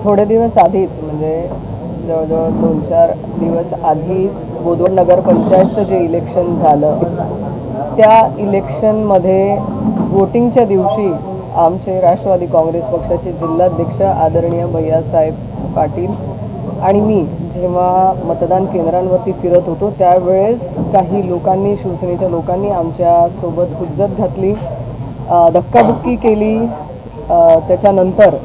थोडे दिवस आधीच म्हणजे जवळजवळ 2-4 दिवस आधीच बोदवड नगरपंचायतचं जे इलेक्शन झालं त्या इलेक्शनमध्ये वोटिंगच्या दिवशी आमचे राष्ट्रवादी काँग्रेस पक्षाचे जिल्हाध्यक्ष आदरणीय भैयासाहेब पाटील आणि मी जेव्हा मतदान केंद्रांवरती फिरत होतो त्यावेळेस काही लोकांनी शिवसेनेच्या लोकांनी आमच्यासोबत हुज्जत घातली, धक्काबुक्की केली. त्याच्यानंतर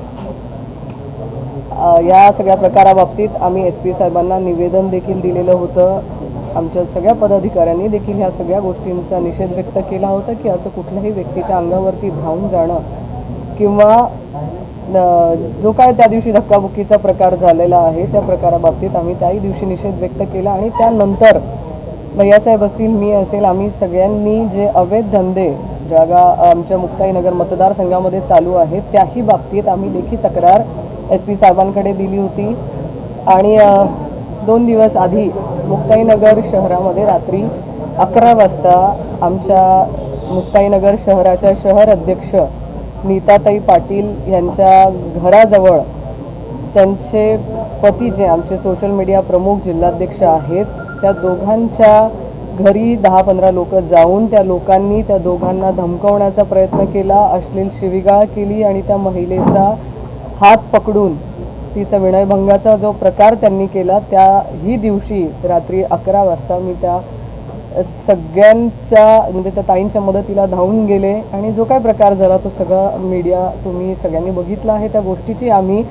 या सगळ्या प्रकाराबाबतीत आम्ही SP साहेबांना निवेदन देखील दिलेलं होतं. आमच्या सगळ्या पदाधिकाऱ्यांनी देखील ह्या सगळ्या गोष्टींचा निषेध व्यक्त केला होता की असं कुठल्याही व्यक्तीच्या अंगावरती धावून जाणं किंवा जो काय त्या दिवशी धक्काबुक्कीचा प्रकार झालेला आहे त्या प्रकाराबाबतीत आम्ही त्याही दिवशी निषेध व्यक्त केला. आणि त्यानंतर भैयासाहेब असतील, मी असेल, आम्ही सगळ्यांनी जे अवैध धंदे जागा आमच्या मुक्ताईनगर मतदारसंघामध्ये चालू आहेत त्याही बाबतीत आम्ही लेखी तक्रार SP साहेबांकडे दिली होती. आणि 2 दिवस आधी मुक्ताईनगर शहरामध्ये रात्री 11 वाजता आमच्या मुक्ताईनगर शहराच्या शहर अध्यक्ष नीताताई पाटील यांच्या घराजवळ त्यांचे पती जे आमचे सोशल मीडिया प्रमुख जिल्हाध्यक्ष आहेत त्या दोघांच्या घरी 10-15 लोक जाऊन त्या लोकांनी त्या दोघांना धमकवण्याचा प्रयत्न केला, अश्लील शिवीगाळ केली आणि त्या महिलेचा हात पकडून तिचा विनयभंगाचा जो प्रकार त्यांनी केला त्याही दिवशी रात्री 11 वाजता मी त्या सगळ्यांच्या म्हणजे त्या ताईंच्या मदतीला धावून गेले. आणि जो काय प्रकार झाला तो सगळा मीडिया तुम्ही सगळ्यांनी बघितला आहे. त्या गोष्टीची आम्ही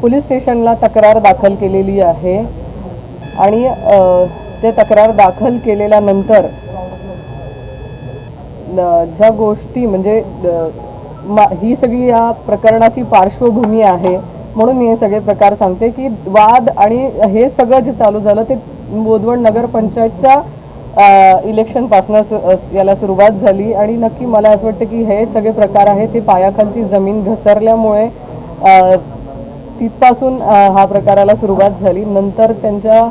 पोलीस स्टेशनला तक्रार दाखल केलेली आहे. आणि ते तक्रार दाखल केलेल्यानंतर ज्या गोष्टी म्हणजे ही सगळी या प्रकरणाची पार्श्वभूमी आहे म्हणून मी हे सगळे प्रकार सांगते की वाद आणि हे सगळं जे चालू झालं ते बोदवड नगरपंचायतच्या इलेक्शनपासून याला सुरुवात झाली. आणि नक्की मला असं वाटतं की हे सगळे प्रकार आहेत ते पायाखालची जमीन घसरल्यामुळे तिथपासून हा प्रकाराला सुरुवात झाली. नंतर त्यांच्या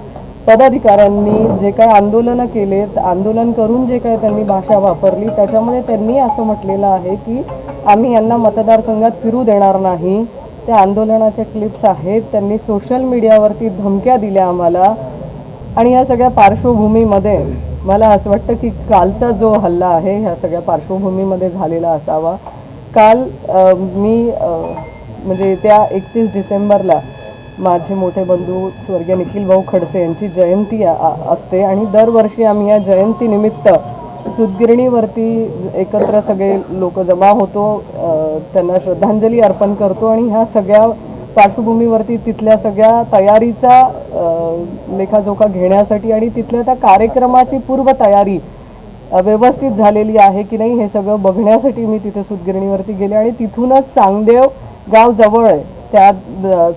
पदाधिकाऱ्यांनी जे काय आंदोलनं केलेत, आंदोलन करून जे काय त्यांनी भाषा वापरली त्याच्यामध्ये त्यांनी असं म्हटलेलं आहे की आम्ही यांना मतदारसंघात फिरू देणार नाही. त्या आंदोलनाच्या क्लिप्स आहेत. त्यांनी सोशल मीडियावरती धमक्या दिल्या आम्हाला. आणि ह्या सगळ्या पार्श्वभूमीमध्ये मला असं वाटतं की कालचा जो हल्ला आहे ह्या सगळ्या पार्श्वभूमीमध्ये झालेला असावा. काल मी म्हणजे त्या 31 डिसेंबरला माझे मोठे बंधू स्वर्गीय निखिल भाऊ खडसे यांची जयंती असते आणि दरवर्षी आम्ही या जयंतीनिमित्त सूतगिरणीवरती एकत्र सगळे लोक जमा होतो, त्यांना श्रद्धांजली अर्पण करतो. आणि ह्या सगळ्या पार्श्वभूमीवरती तिथल्या सगळ्या तयारीचा लेखाजोखा घेण्यासाठी आणि तिथल्या त्या कार्यक्रमाची पूर्वतयारी व्यवस्थित झालेली आहे की नाही हे सगळं बघण्यासाठी मी तिथे सूतगिरणीवरती गेले. आणि तिथूनच चांगदेव गाव जवळ आहे त्या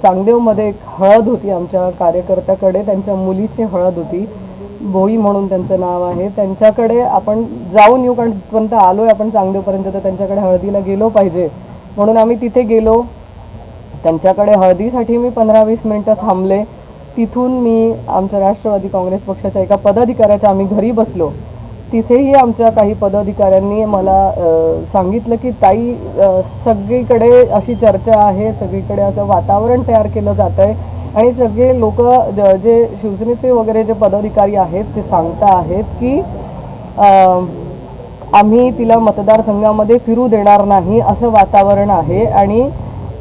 चांगदेवमध्ये एक हळद होती आमच्या कार्यकर्त्याकडे, त्यांच्या मुलीची हळद होती, भोई म्हणून त्यांचं नाव आहे. त्यांच्याकडे आपण जाऊन येऊ कारण तिथपर्यंत आलो आहे आपण चांगदेवपर्यंत तर त्यांच्याकडे हळदीला गेलो पाहिजे म्हणून आम्ही तिथे गेलो. त्यांच्याकडे हळदीसाठी मी 15-20 मिनटं थांबले. तिथून मी आमच्या राष्ट्रवादी काँग्रेस पक्षाच्या एका पदाधिकाऱ्याच्या आम्ही घरी बसलो. तिथेही आमच्या काही पदाधिकाऱ्यांनी मला सांगितलं की ताई सगळीकडे अशी चर्चा आहे, सगळीकडे असं वातावरण तयार केलं जात आहे आणि सगळे लोक जे शिवसेनेचे वगैरे जे पदाधिकारी आहेत ते सांगता आहेत की आम्ही तिला मतदारसंघामध्ये फिरू देणार नाही असं वातावरण आहे. आणि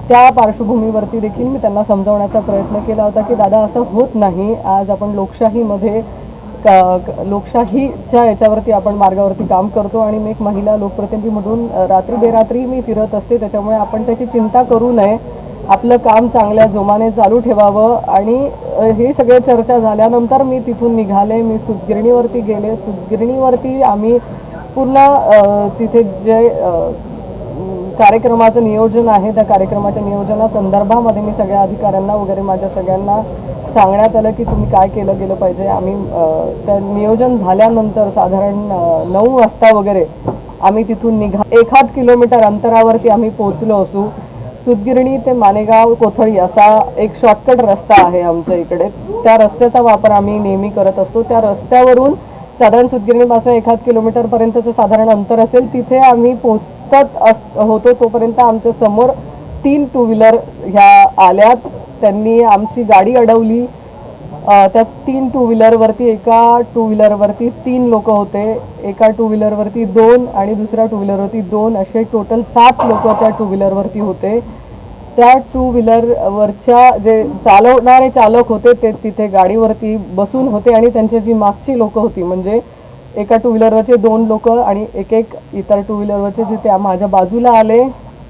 त्या पार्श्वभूमीवरती देखील मी त्यांना समजावण्याचा प्रयत्न केला होता की दादा असं होत नाही. आज आपण लोकशाहीमध्ये लोकशाहीच्या याच्यावरती आपण मार्गावरती काम करतो आणि मी एक महिला लोकप्रतिनिधी म्हणून रात्री बेरात्री मी फिरत असते त्याच्यामुळे आपण त्याची चिंता करू नये, आपलं काम चांगल्या जोमाने चालू ठेवावं. आणि हे सगळे चर्चा झाल्यानंतर मी तिथून निघाले, मी सूतगिरणीवरती गेले. सूतगिरणीवरती आम्ही पूर्ण तिथे जे कार्यक्रमाचं नियोजन आहे त्या कार्यक्रमाच्या नियोजनासंदर्भामध्ये मी सगळ्या अधिकाऱ्यांना वगैरे माझ्या सगळ्यांना सांगण्यात आलं की तुम्ही काय केलं गेलं पाहिजे. आम्ही त्या नियोजन झाल्यानंतर साधारण 9 वाजता वगैरे आम्ही तिथून 1 किलोमीटर अंतरावरती आम्ही पोहोचलो असू. सूतगिरणी ते मानेगाव कोथळी असा एक शॉर्टकट रस्ता आहे आमच्या इकडे, त्या रस्त्याचा वापर आम्ही नेहमी करत असतो. त्या रस्त्यावरून साधारण सूतगिरणीपासून 1 किलोमीटरपर्यंतचं साधारण अंतर असेल तिथे आम्ही पोहोचत होतो. तोपर्यंत आमच्या समोर 3 टू व्हीलर ह्या आल्यात, त्यांनी आमची गाडी अडवली. त्या 3 टू व्हीलरवरती, एका टू व्हीलरवरती 3 लोक होते, एका टू व्हीलरवरती 2 आणि दुसऱ्या टू व्हीलरवरती 2, असे टोटल 7 लोक त्या टू व्हीलरवरती होते. त्या टू व्हीलरवरच्या जे चालवणारे चालक होते ते तिथे गाडीवरती बसून होते आणि त्यांची जी मागची लोक होती, म्हणजे एका टू व्हीलरवरचे 2 लोक आणि एक इतर टू व्हीलरवरचे जे त्या माझ्या बाजूला आले,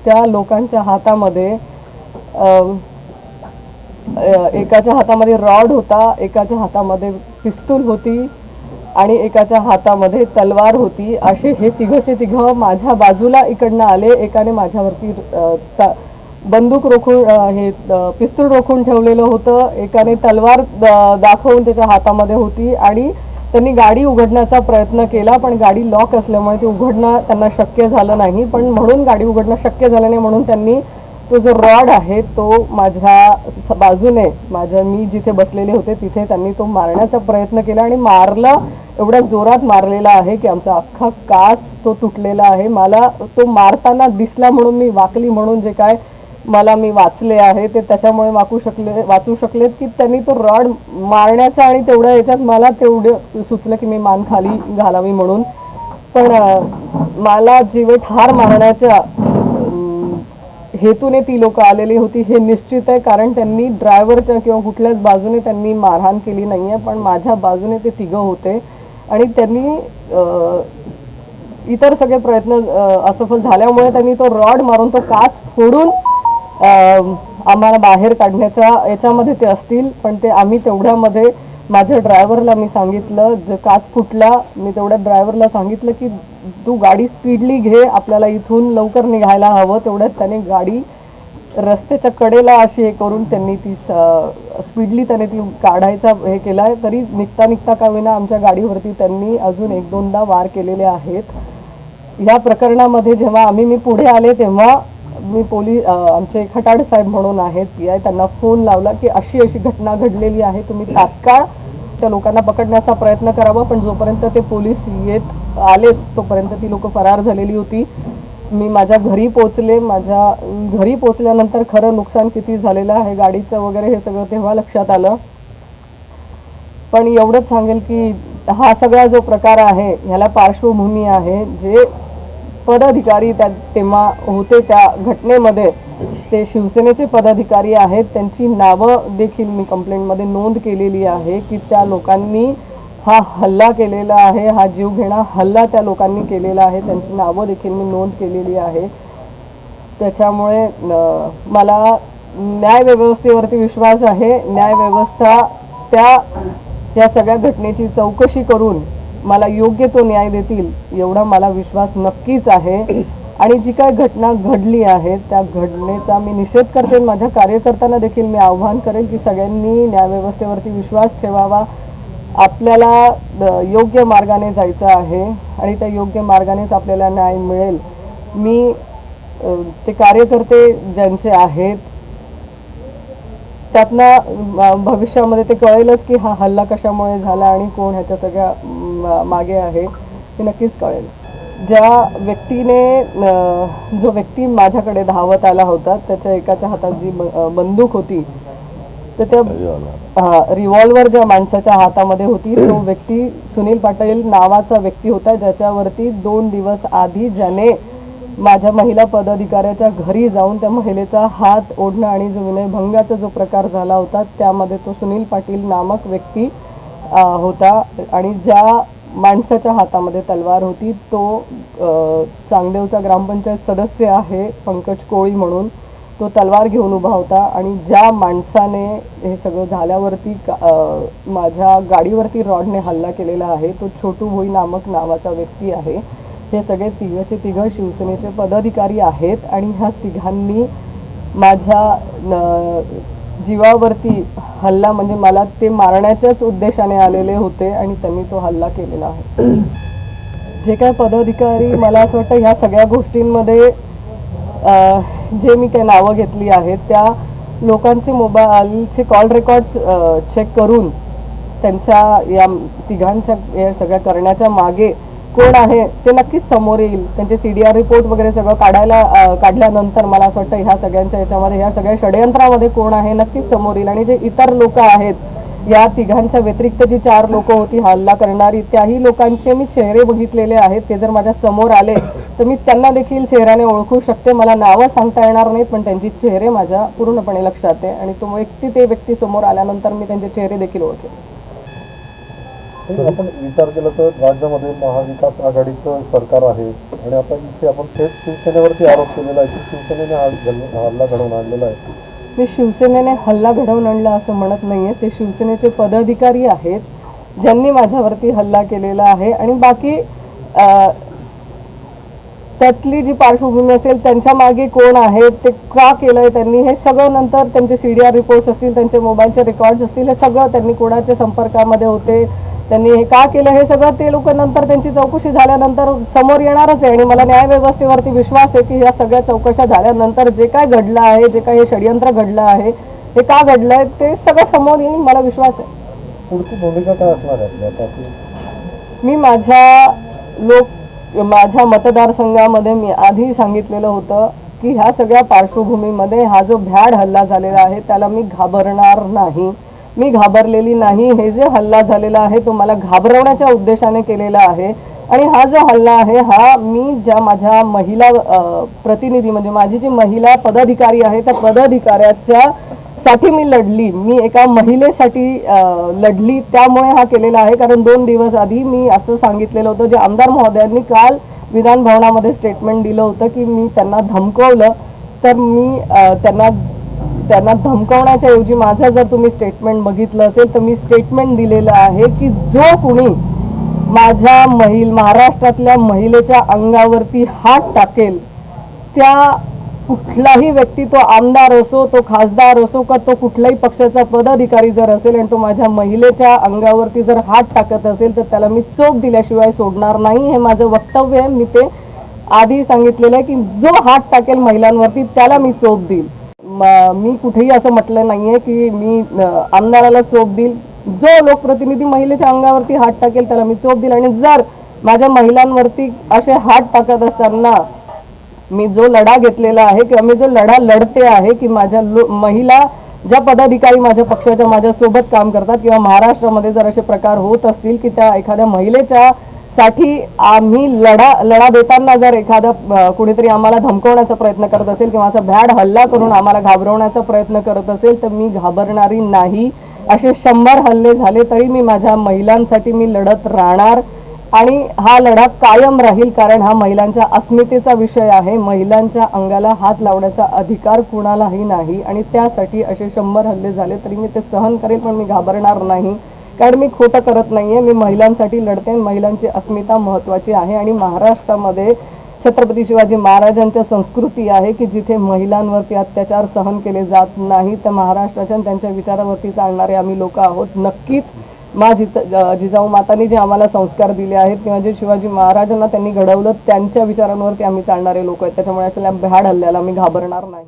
त्या लोकांच्या हातामध्ये एकाच्या हातामध्ये रॉड होता, एकाच्या हातामध्ये पिस्तूल होती आणि एकाच्या हातामध्ये तलवार होती. असे हे तिघं माझ्या बाजूला इकडनं आले. एकाने माझ्यावरती बंदूक रोखून पिस्तूल रोखून ठेवलेलं होतं, एकाने तलवार दाखवून त्याच्या हातामध्ये होती आणि त्यांनी गाडी उघडण्याचा प्रयत्न केला, पण गाडी लॉक असल्यामुळे ती उघडणं त्यांना शक्य झालं नाही. पण म्हणून गाडी उघडणं शक्य झालं नाही म्हणून त्यांनी तो जो रॉड आहे तो माझ्या बाजूने, मी जिथे बसलेले होते तिथे त्यांनी तो मारण्याचा प्रयत्न केला आणि मारलं. एवढ्या जोरात मारलेला आहे की आमचा अख्खा काच तो तुटलेला आहे. मला तो मारताना दिसला म्हणून मी वाकली, म्हणून जे काय मी वाचले आहे ते त्याच्यामुळे वाचू शकलेत की त्यांनी तो रॉड मारण्याचा, आणि तेवढ्या याच्यात मला तेवढं सुचलं की मी मान खाली घालावी म्हणून. पण मला जीवे ठार मारण्याच्या हेतूने ती लोक आलेली होती हे निश्चित आहे, कारण त्यांनी ड्रायव्हरच्या किंवा कुठल्याच बाजूने त्यांनी मारहाण केली नाही आहे, पण माझ्या बाजूने ते तिघं होते आणि त्यांनी इतर सगळे प्रयत्न असफल झाल्यामुळे त्यांनी तो रॉड मारून तो काच फोडून आम्हाला बाहेर काढण्याच्या याच्यामध्ये ते असतील. पण ते आम्ही तेवढ्यामध्ये माझ्या ड्रायव्हरला मी सांगितलं, काच फुटला, मी तेवढ्या ड्रायव्हरला सांगितलं की तू गाडी स्पीडली घे, आपल्याला इथून लवकर निघायला हवं. तेवढ्यात त्याने गाडी रस्त्याच्या कडेला अशी हे करून त्यांनी ती स्पीडली त्याने ती काढायचा हे केला. तरी निघता का विना आमच्या गाडीवरती त्यांनी अजून 1-2दा वार केलेले आहेत. ह्या प्रकरणामध्ये जेव्हा मी पुढे आले तेव्हा मी आमचे खटाड साहेब म्हणून आहेत PI, त्यांना फोन लावला की अशी घटना घडलेली आहे, तुम्ही तात्काळ त्या लोकांना पकडण्याचा प्रयत्न करावा. पण जोपर्यंत ते पोलीस येत आले तोपर्यंत ती लोक फरार झालेली होती. मी माझ्या घरी पोचले. माझ्या घरी पोचल्यानंतर खरं नुकसान किती झालेलं आहे गाडीचं वगैरे हे सगळं तेव्हा लक्षात आलं. पण एवढंच सांगेल की हा सगळा जो प्रकार आहे ह्याला पार्श्वभूमी आहे, जे पदाधिकारी तेव्हा होते त्या घटनेमध्ये ते शिवसेनेचे पदाधिकारी आहेत. त्यांची नावं देखील मी कंप्लेंटमध्ये नोंद केलेली आहे की त्या लोकांनी हा हल्ला केलेला आहे, हा जीवघेणा हल्ला त्या लोकांनी केलेला आहे. त्यांची नावं देखील मी नोंद केलेली आहे. त्याच्यामुळे मला न्यायव्यवस्थेवरती विश्वास आहे. न्यायव्यवस्था या सगळ्या घटनेची चौकशी करून मला योग्य तो न्याय देतील एवढा मला विश्वास नक्कीच आहे. आणि जी काय घटना घडली आहे त्या घटनेचा मी निषेध करते. माझ्या कार्यकर्त्यांना देखील मी आव्हान करेल की सगळ्यांनी न्यायव्यवस्थेवरती विश्वास ठेवावा. आपल्याला योग्य मार्गाने जायचं आहे आणि त्या योग्य मार्गानेच आपल्याला न्याय मिळेल. मी ते कार्यकर्ते ज्यांचे आहेत त्यातनं भविष्यामध्ये ते कळेलच की हा हल्ला कशामुळे झाला आणि कोण ह्याच्या सगळ्या मागे आहे हे नक्कीच कळेल. ज्या व्यक्तीने जो व्यक्ती माझ्याकडे धावत आला होता त्याच्या एकाच्या हातात जी बंदूक होती तर त्या रिव्हॉल्वर ज्या माणसाच्या हातामध्ये होती तो व्यक्ती सुनील पाटील नावाचा व्यक्ती होता, ज्याच्यावरती 2 दिवस आधी ज्याने माझ्या महिला पदाधिकाऱ्याच्या घरी जाऊन त्या महिलेचा हात ओढणं आणि जो विनयभंगाचा जो प्रकार झाला होता त्यामध्ये तो सुनील पाटील नामक व्यक्ती होता. आणि ज्या माणसाच्या हातामध्ये तलवार होती तो चांगदेवचा ग्रामपंचायत सदस्य आहे पंकज कोळी म्हणून, तो तलवार घेऊन उभा होता. आणि ज्या माणसाने हे सगळं झाल्यावरती माझ्या गाडीवरती रॉडने हल्ला केलेला आहे तो छोटू भोई नावाचा व्यक्ती आहे. हे सगळे तिघं शिवसेनेचे पदाधिकारी आहेत आणि ह्या तिघांनी माझ्या जीवावरती हल्ला, म्हणजे मला ते मारण्याच्याच उद्देशाने आलेले होते आणि त्यांनी तो हल्ला केलेला आहे. जे काय पदाधिकारी, मला असं वाटतं ह्या सगळ्या गोष्टींमध्ये जे मी काही नावं घेतली आहेत त्या लोकांचे मोबाईलचे कॉल रेकॉर्ड्स चेक करून त्यांच्या या तिघांच्या या सगळ्या करण्याच्या मागे कोण आहे ते नक्कीच समोर येईल. त्यांचे CDR रिपोर्ट वगैरे सगळं काढल्यानंतर मला असं वाटतं ह्या सगळ्यांच्या याच्यामध्ये, ह्या सगळ्या षडयंत्रामध्ये कोण आहे नक्कीच समोर येईल. आणि जे इतर लोक आहेत, या तिघांच्या व्यतिरिक्त जी 4 लोक होती हल्ला करणारी, त्याही लोकांचे मी चेहरे बघितलेले आहेत. ते जर माझ्या समोर आले तर मी त्यांना देखील चेहऱ्याने ओळखू शकते. मला नावं सांगता येणार नाहीत, पण त्यांची चेहरे माझ्या पूर्णपणे लक्षात आहे. आणि ते व्यक्ती समोर आल्यानंतर मी त्यांचे चेहरे देखील ओळखेन. आपण विचार केला तर राज्यामध्ये महाविकास आघाडीचं सरकार आहे आणि आता इथे आपण थेट शिवसेनेवरती आरोप केलेला आहे की शिवसेनेने हल्ला घडवून आणलेला आहे. मी शिवसेनेने हल्ला घडवून आणला असं म्हणत नाहीये. ते शिवसेनेचे पदाधिकारी आहेत ज्यांनी माझ्यावरती हल्ला केलेला आहे. आणि बाकी त्यातली जी पार्श्वभूमी असेल, त्यांच्या मागे कोण आहे, ते का केलंय त्यांनी, हे सगळं नंतर त्यांचे CDR रिपोर्ट्स असतील, त्यांचे मोबाईलचे रेकॉर्ड्स असतील, हे सगळं त्यांनी कोणाच्या संपर्कामध्ये होते, त्यांनी हे का केलं, हे सगळं ते लोक नंतर त्यांची चौकशी झाल्यानंतर समोर येणारच आहे. आणि मला न्यायव्यवस्थेवरती विश्वास आहे की या सगळ्या चौकशा झाल्यानंतर जे काय घडलं आहे, जे काय हे षडयंत्र घडलं आहे, हे का घडलंय, ते सगळं समोर येईल, मला विश्वास आहे. पुढची भूमिका काय असणार आहे? मी माझ्या मतदारसंघामध्ये मी आधी सांगितलेलं होतं की ह्या सगळ्या पार्श्वभूमीमध्ये हा जो भ्याड हल्ला झालेला आहे त्याला मी घाबरणार नाही. मी घाबरलेली नाही. हे जे हल्ला झालेला आहे तो मला घाबरवण्याच्या उद्देशाने केलेला आहे. आणि हा जो हल्ला आहे हा मी ज्या माझ्या महिला प्रतिनिधी, म्हणजे माझी जी महिला पदाधिकारी आहे त्या पदाधिकाऱ्याच्या साठी मी लढली, मी एका महिलेसाठी लढली, त्यामुळे हा केलेला आहे. कारण 2 दिवस आधी मी असं सांगितलेलं होतं, जे आमदार महोदयांनी काल विधान भवनामध्ये स्टेटमेंट दिलं होतं की मी त्यांना धमकवलं. तर मी त्यांना धमकवण्याच्या ऐवजी माझं जर तुम्ही स्टेटमेंट बघितलं असेल तर मी स्टेटमेंट दिलेलं आहे की जो कुणी माझ्या महाराष्ट्रातल्या महिलेच्या अंगावरती हात टाकेल, त्या कुठलाही व्यक्ती, तो आमदार असो, तो खासदार असो, का तो कुठल्याही पक्षाचा पदाधिकारी जर असेल आणि तो माझ्या महिलेच्या अंगावरती जर हात टाकत असेल तर त्याला मी चोप दिल्याशिवाय सोडणार नाही. हे माझं वक्तव्य आहे. मी ते आधी सांगितलेलं आहे की जो हात टाकेल महिलांवरती त्याला मी चोप देईल. मी कुठेही असं म्हटलं नाहीये की मी आमदाराला चोप देईल. जो लोकप्रतिनिधी महिलेच्या अंगावरती हात टाकेल त्याला मी चोप देईल. आणि जर माझ्या महिलांवरती असे हात टाकत असताना मी जो लढा घेतलेला आहे किंवा मी जो लढा लढते आहे की माझ्या महिला ज्या पदाधिकारी माझ्या पक्षाच्या माझ्यासोबत काम करतात किंवा महाराष्ट्रामध्ये जर असे प्रकार होत असतील की त्या एखाद्या महिलेच्या साठी आम्ही लढा देताना जर एखादा कुणीतरी आम्हाला धमकवण्याचा प्रयत्न करत असेल किंवा असा भ्याड हल्ला करून आम्हाला घाबरवण्याचा प्रयत्न करत असेल तर मी घाबरणारी नाही. असे 100 हल्ले झाले तरी मी माझ्या महिलांसाठी मी लढत राहणार. आणि हा लढा कायम राहील, कारण हा महिलांच्या अस्मितेचा विषय आहे. महिलांच्या अंगाला हात लावण्याचा अधिकार कुणालाही नाही. आणि त्यासाठी असे 100 हल्ले झाले तरी मी ते सहन करेल, पण मी घाबरणार नाही. कारण मी खोटं करत नाहीये. मी महिलांसाठी लढते. महिलांची अस्मिता महत्त्वाची आहे. आणि महाराष्ट्रामध्ये छत्रपती शिवाजी महाराजांच्या संस्कृती आहे की जिथे महिलांवरती अत्याचार सहन केले जात नाही. तर महाराष्ट्राच्या त्यांच्या विचारावरती चालणारे आम्ही लोक आहोत. नक्कीच जिजाऊ मातांनी जे आम्हाला संस्कार दिले आहेत किंवा जे शिवाजी महाराजांना त्यांनी घडवलं त्यांच्या विचारांवरती आम्ही चालणारे लोक आहेत. त्याच्यामुळे असल्या भ्याड हल्ल्याला मी घाबरणार नाही.